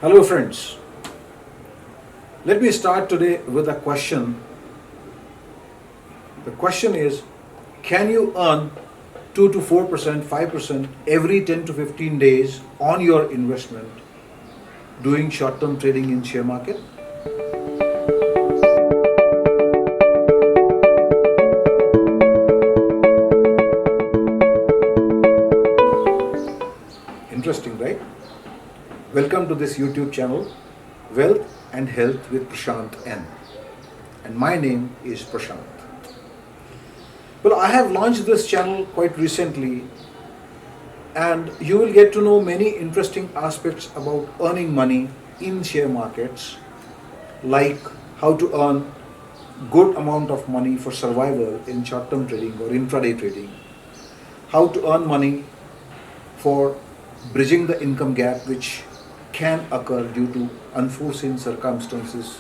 Hello, friends. Let me start today with a question. The question is, can you earn 2 to 4%, 5% every 10 to 15 days on your investment doing short term trading in share market? Interesting, right? Welcome to this YouTube channel, Wealth and Health with Prashant N. And my name is Prashant. Well, I have launched this channel quite recently, and you will get to know many interesting aspects about earning money in share markets, like how to earn good amount of money for survival in short-term trading or intraday trading, how to earn money for bridging the income gap which can occur due to unforeseen circumstances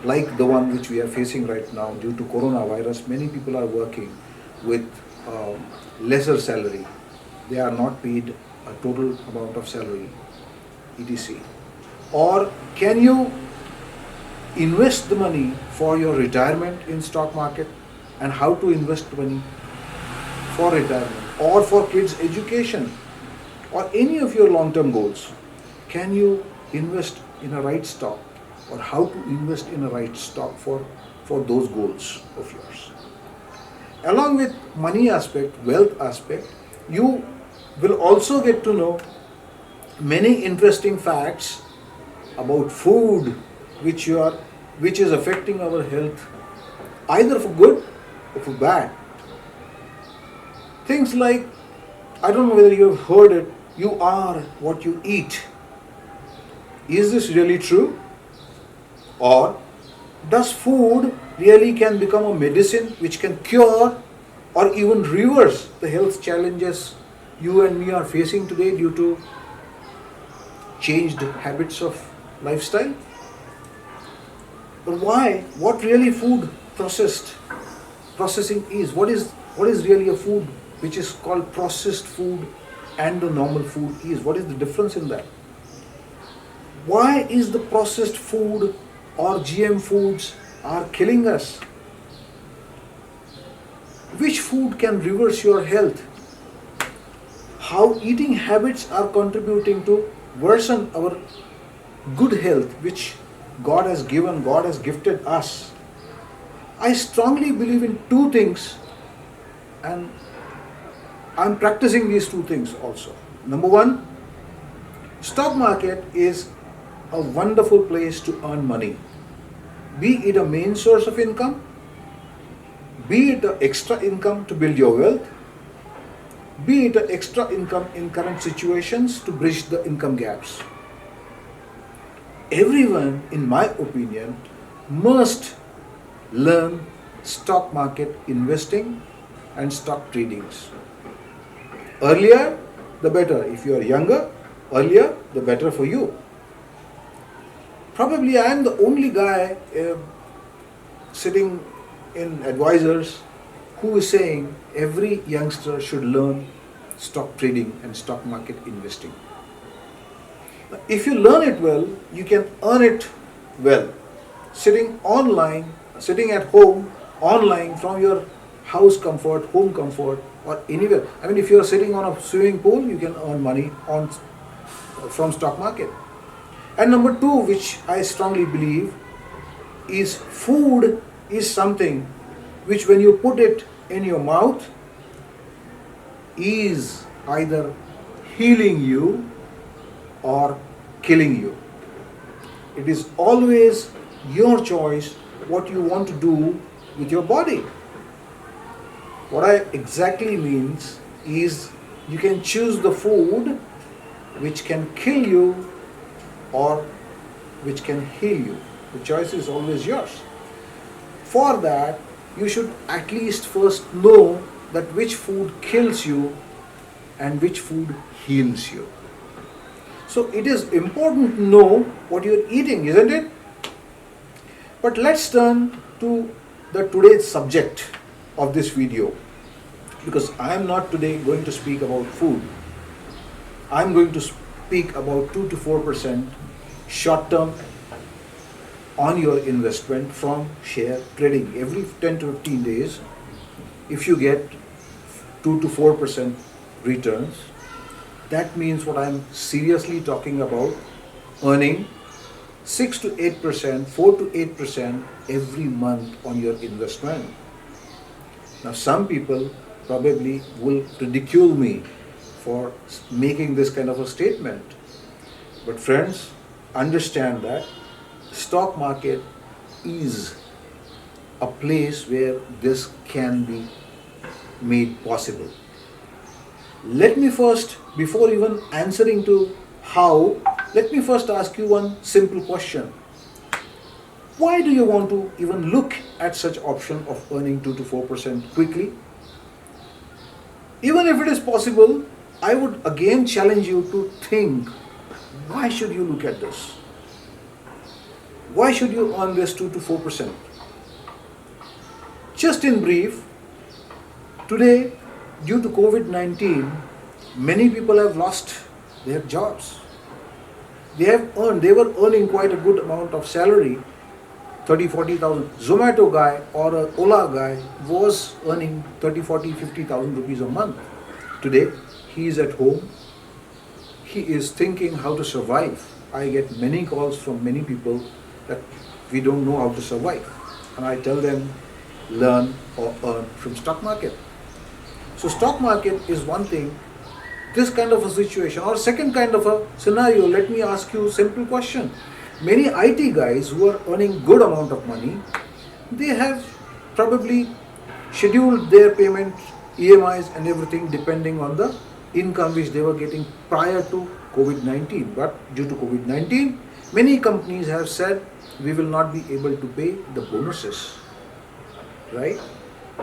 like the one which we are facing right now due to coronavirus. Many people are working with lesser salary. They are not paid a total amount of salary, etc. Or can you invest the money for your retirement in stock market, and how to invest money for retirement or for kids education or any of your long-term goals? Can you invest in a right stock, or how to invest in a right stock for those goals of yours? Along with money aspect, wealth aspect, you will also get to know many interesting facts about food which is affecting our health either for good or for bad. Things like, I don't know whether you have heard it, you are what you eat. Is this really true? Or does food really can become a medicine which can cure or even reverse the health challenges you and me are facing today due to changed habits of lifestyle? But why? What really food processing is? What is really a food which is called processed food and the normal food is? What is the difference in that? Why is the processed food or GM foods are killing us? Which food can reverse your health? How eating habits are contributing to worsen our good health which God has given, God has gifted us. I strongly believe in two things, and I'm practicing these two things also. Number one, stock market is a wonderful place to earn money. Be it a main source of income, be it an extra income to build your wealth, be it an extra income in current situations to bridge the income gaps. Everyone, in my opinion, must learn stock market investing and stock tradings. Earlier, the better. If you are younger, earlier, the better for you. Probably I am the only guy sitting in advisors who is saying every youngster should learn stock trading and stock market investing. If you learn it well, you can earn it well. Sitting online, sitting at home, online from your house comfort, home comfort, or anywhere. I mean, if you are sitting on a swimming pool, you can earn money from stock market. And number two, which I strongly believe, is food is something which when you put it in your mouth is either healing you or killing you. It is always your choice what you want to do with your body. What I exactly means is you can choose the food which can kill you or which can heal you. The choice is always yours. For that, you should at least first know that which food kills you and which food heals you. So it is important to know what you're eating, isn't it? But let's turn to the today's subject of this video, because I am not today going to speak about food. I am going to speak about 2 to 4% short term on your investment from share trading. Every 10 to 15 days, if you get 2 to 4% returns, that means what I'm seriously talking about, earning 6 to 8%, 4 to 8% every month on your investment. Now, some people probably will ridicule me for making this kind of a statement. But friends, understand that stock market is a place where this can be made possible. Let me first, before even answering to how, let me first ask you one simple question. Why do you want to even look at such option of earning 2 to 4% quickly? Even if it is possible, I would again challenge you to think, why should you look at this? Why should you earn this 2 to 4%? Just in brief, today, due to COVID-19, many people have lost their jobs. They were earning quite a good amount of salary, 30, 40,000. Zomato guy or a Ola guy was earning 30, 40, 50,000 rupees a month. Today, he is at home. He is thinking how to survive. I get many calls from many people that we don't know how to survive. And I tell them, learn or earn from stock market. So stock market is one thing. This kind of a situation, or second kind of a scenario, let me ask you a simple question. Many IT guys who are earning good amount of money, they have probably scheduled their payment, EMIs and everything depending on the income which they were getting prior to COVID-19. But due to COVID-19, many companies have said we will not be able to pay the bonuses. Right?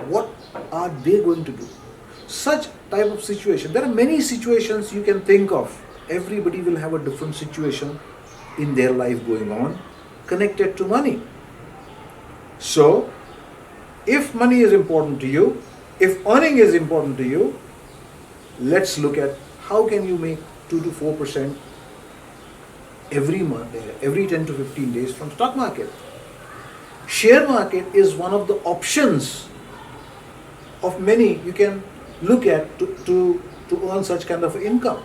What are they going to do? Such type of situation. There are many situations you can think of. Everybody will have a different situation in their life going on connected to money. So, if money is important to you, if earning is important to you, let's look at how can you make 2 to 4% every month, every 10 to 15 days from stock market. Share market is one of the options of many you can look at to earn such kind of income,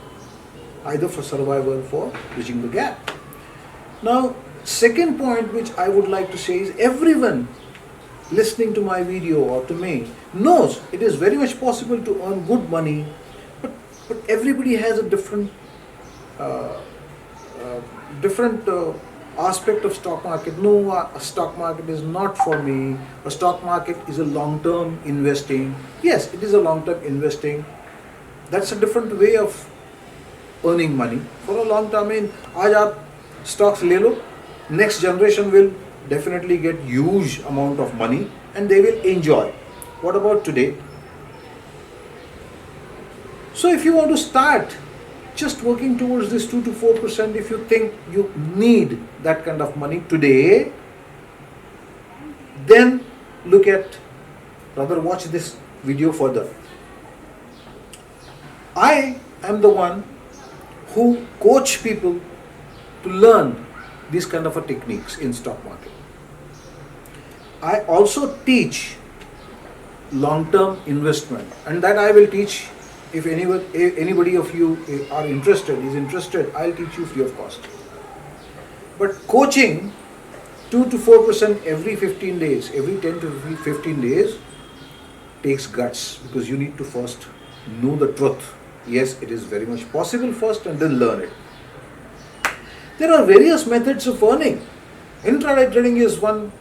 either for survival, for bridging the gap. Now, second point which I would like to say is, everyone listening to my video or to me knows it is very much possible to earn good money, but everybody has a different aspect of stock market. No, a stock market is not for me. A stock market is a long-term investing. Yes, it is a long-term investing. That's a different way of earning money. For a long term, आज आप stocks ले लो, next generation will definitely get huge amount of money and they will enjoy. What about today? So if you want to start just working towards this 2 to 4%, if you think you need that kind of money today, then watch this video further. I am the one who coach people to learn these kind of techniques in stock market. I also teach long-term investment, and that I will teach. If anybody of you is interested, I'll teach you free of cost. But coaching 2 to 4% every 15 days, every 10 to 15 days takes guts, because you need to first know the truth. Yes, it is very much possible first, and then learn it. There are various methods of earning. Intraday trading is one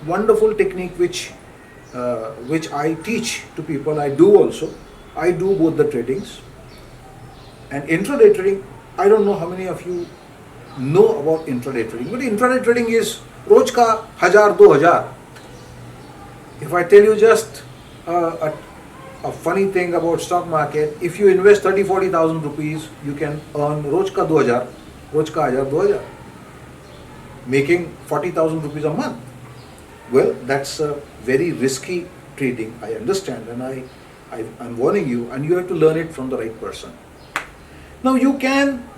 wonderful technique which I teach to people. I do also. I do both the tradings. And intraday trading, I don't know how many of you know about intraday trading, but intraday trading is रोज का 1000-2000. If I tell you just a funny thing about stock market, if you invest 30,000-40,000 rupees, you can earn रोज का 2000, रोज का 1000-2000, making 40,000 rupees a month. Well, that's a very risky trading, I understand, and I'm warning you, and you have to learn it from the right person. Now, you can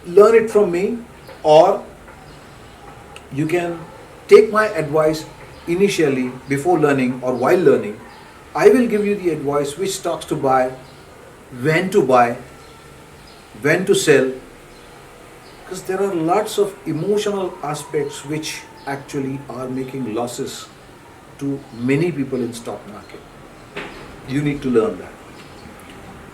learn it from me, or you can take my advice initially before learning or while learning. I will give you the advice which stocks to buy, buy, when to sell, because there are lots of emotional aspects which actually are making losses to many people in stock market. You need to learn that.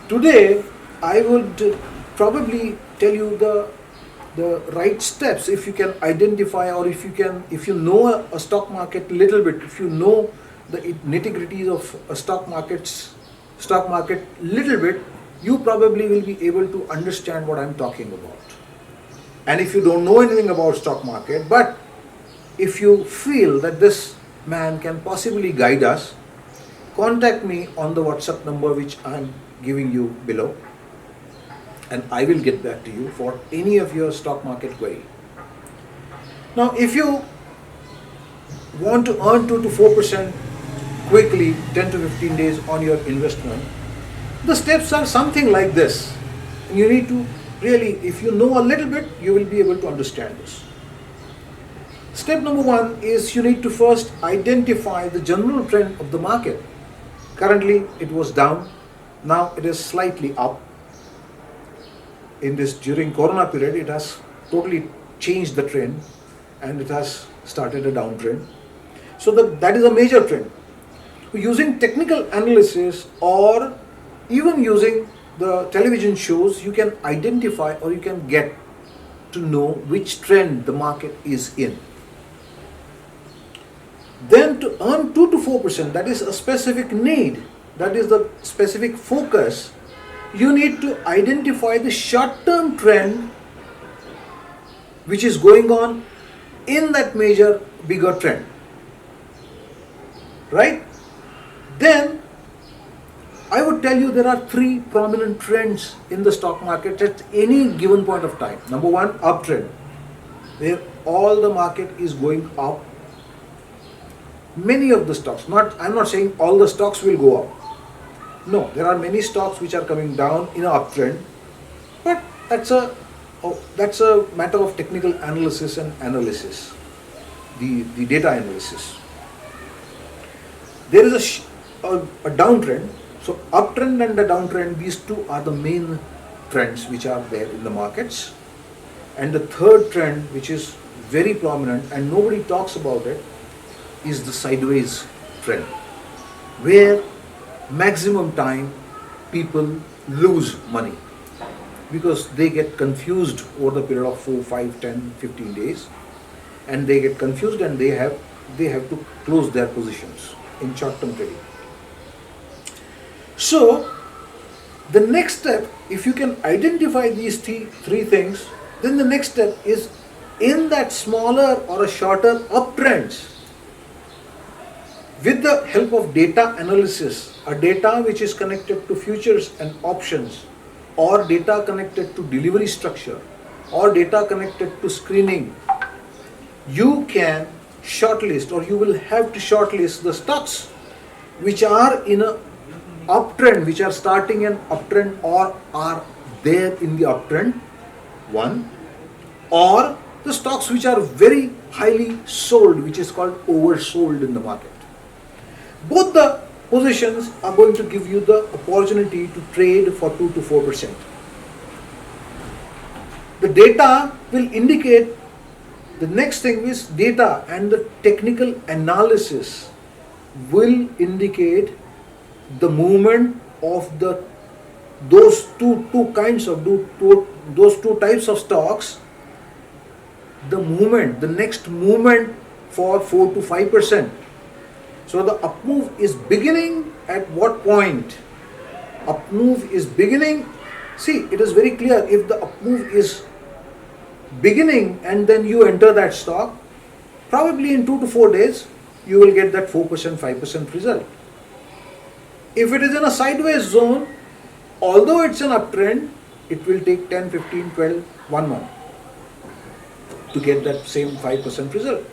Today, I would probably tell you the right steps if you can identify, or if you know a stock market little bit, if you know the nitty-gritties of a stock market little bit, you probably will be able to understand what I'm talking about. And if you don't know anything about stock market, but if you feel that this man can possibly guide us, contact me on the WhatsApp number which I'm giving you below, and I will get back to you for any of your stock market query. Now, if you want to earn 2 to 4% quickly, 10 to 15 days on your investment, the steps are something like this. And you need to really, if you know a little bit, you will be able to understand this. Step number 1 is you need to first identify the general trend of the market. Currently, it was down. Now it is slightly up. During Corona period, it has totally changed the trend and it has started a downtrend. So that is a major trend. Using technical analysis or even using the television shows, you can identify or you can get to know which trend the market is in. Then to earn 2 to 4%, that is a specific need, that is the specific focus, you need to identify the short-term trend which is going on in that major bigger trend. Right? Then I would tell you there are 3 prominent trends in the stock market at any given point of time. Number 1, uptrend, where all the market is going up. Many of the stocks, I'm not saying all the stocks will go up. No, there are many stocks which are coming down in an uptrend, but that's a matter of technical analysis and the data analysis. There is a downtrend. So uptrend and the downtrend, these two are the main trends which are there in the markets. And the third trend, which is very prominent and nobody talks about it, is the sideways trend, where maximum time people lose money because they get confused over the period of 4, 5, 10, 15 days, and they get confused and they have to close their positions in short-term trading. So the next step, if you can identify these three things, then the next step is in that smaller or a shorter uptrends, with the help of data analysis, a data which is connected to futures and options, or data connected to delivery structure, or data connected to screening, you can shortlist, or you will have to shortlist the stocks which are in a uptrend, which are starting an uptrend or are there in the uptrend, one, or the stocks which are very highly sold, which is called oversold in the market. Both the positions are going to give you the opportunity to trade for 2 to 4%. The data will indicate, the next thing is data and the technical analysis will indicate the movement of those two types of stocks, the next movement for 4 to 5%. So the up move is beginning at what point? Up move is beginning. See, it is very clear. If the up move is beginning and then you enter that stock, probably in 2 to 4 days, you will get that 4%, 5% result. If it is in a sideways zone, although it's an uptrend, it will take 10, 15, 12, 1 month to get that same 5% result.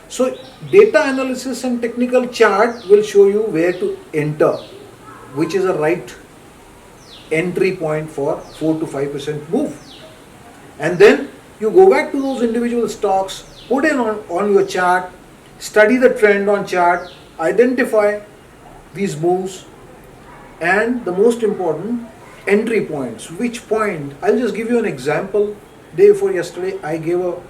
So data analysis and technical chart will show you where to enter, which is a right entry point for 4 to 5% move. And then you go back to those individual stocks put in on your chart, study the trend on chart, identify these moves, and the most important, entry points. Which point? I'll just give you an example. Day before yesterday, I gave a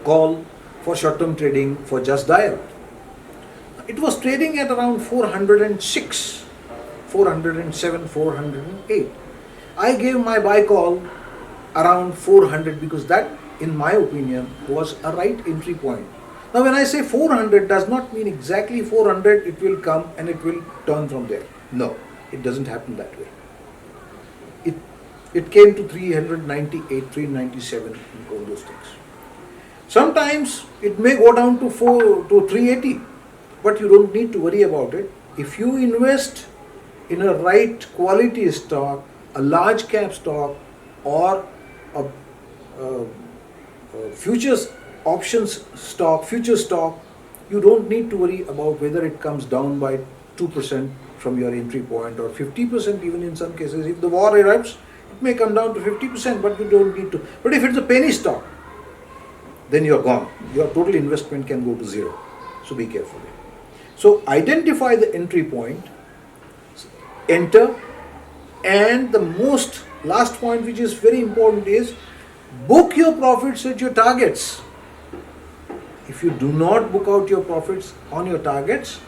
call for short-term trading for Just Dial. It was trading at around 406, 407, 408. I gave my buy call around 400 because that, in my opinion, was a right entry point. Now when I say 400 does not mean exactly 400 it will come and it will turn from there. No, it doesn't happen that way. It came to 398, 397 and all those things. Sometimes it may go down to 380, but you don't need to worry about it. If you invest in a right quality stock, a large cap stock, or a futures options stock, future stock, you don't need to worry about whether it comes down by 2% from your entry point or 50% even in some cases. If the war erupts, it may come down to 50%, but you don't need to. But if it's a penny stock, then you're gone. Your total investment can go to zero. So be careful. So identify the entry point, enter, and the last point which is very important is book your profits at your targets. If you do not book out your profits on your targets,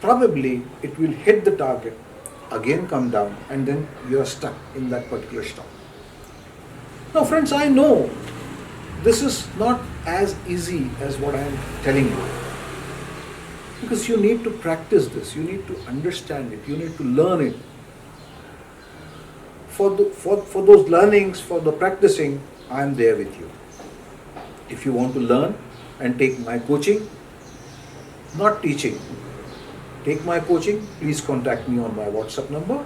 probably it will hit the target, again come down, and then you are stuck in that particular stock. Now friends, I know this is not as easy as what I am telling you, because you need to practice this, you need to understand it, you need to learn it. For those learnings, for the practicing, I am there with you. If you want to learn and take my coaching, not teaching, take my coaching, please contact me on my WhatsApp number.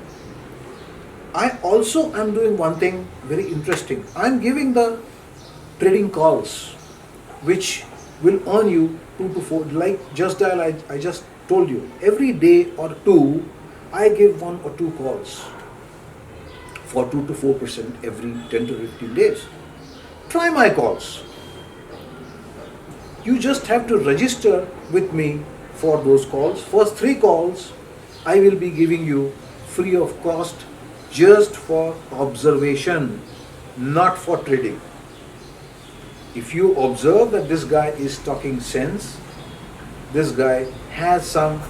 I also am doing one thing very interesting. I am giving the trading calls which will earn you 2 to 4, like Just Dial, I just told you. Every day or two, I give 1 or 2 calls for 2 to 4% every 10 to 15 days. Try my calls. You just have to register with me for those calls. First 3 calls, I will be giving you free of cost, just for observation, not for trading. If you observe that this guy is talking sense, this guy has some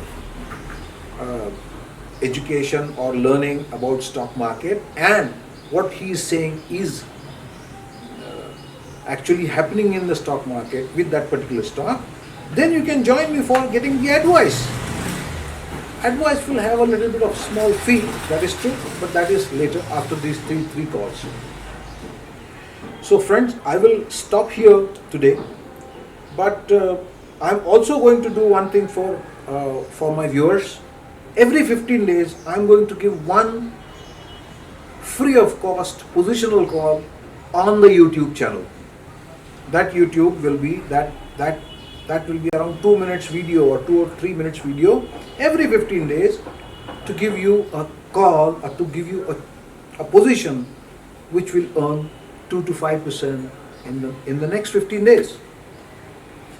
education or learning about stock market, and what he is saying is actually happening in the stock market with that particular stock, then you can join me for getting the advice. Advice will have a little bit of small fee, that is true, but that is later after these three calls. So friends, I will stop here today, but I'm also going to do one thing for my viewers. Every 15 days, I'm going to give one free of cost positional call on the YouTube channel. That YouTube will be that will be around 2 minutes video or 2 or 3 minutes video every 15 days to give you a call or to give you a position which will earn 2 to 5% in the next 15 days.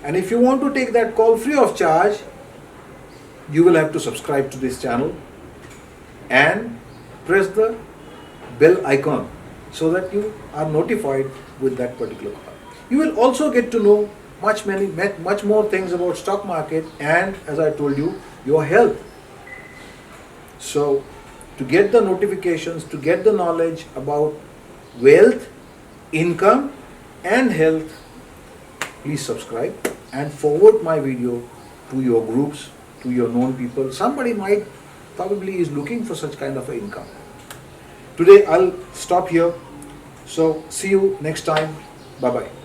And if you want to take that call free of charge, you will have to subscribe to this channel and press the bell icon so that you are notified with that particular call. You will also get to know much more things about stock market and, as I told you, your health. So to get the notifications, to get the knowledge about wealth, income and health, please subscribe and forward my video to your groups, to your known people. Somebody might probably is looking for such kind of an income. Today I'll stop here. So see you next time. Bye bye.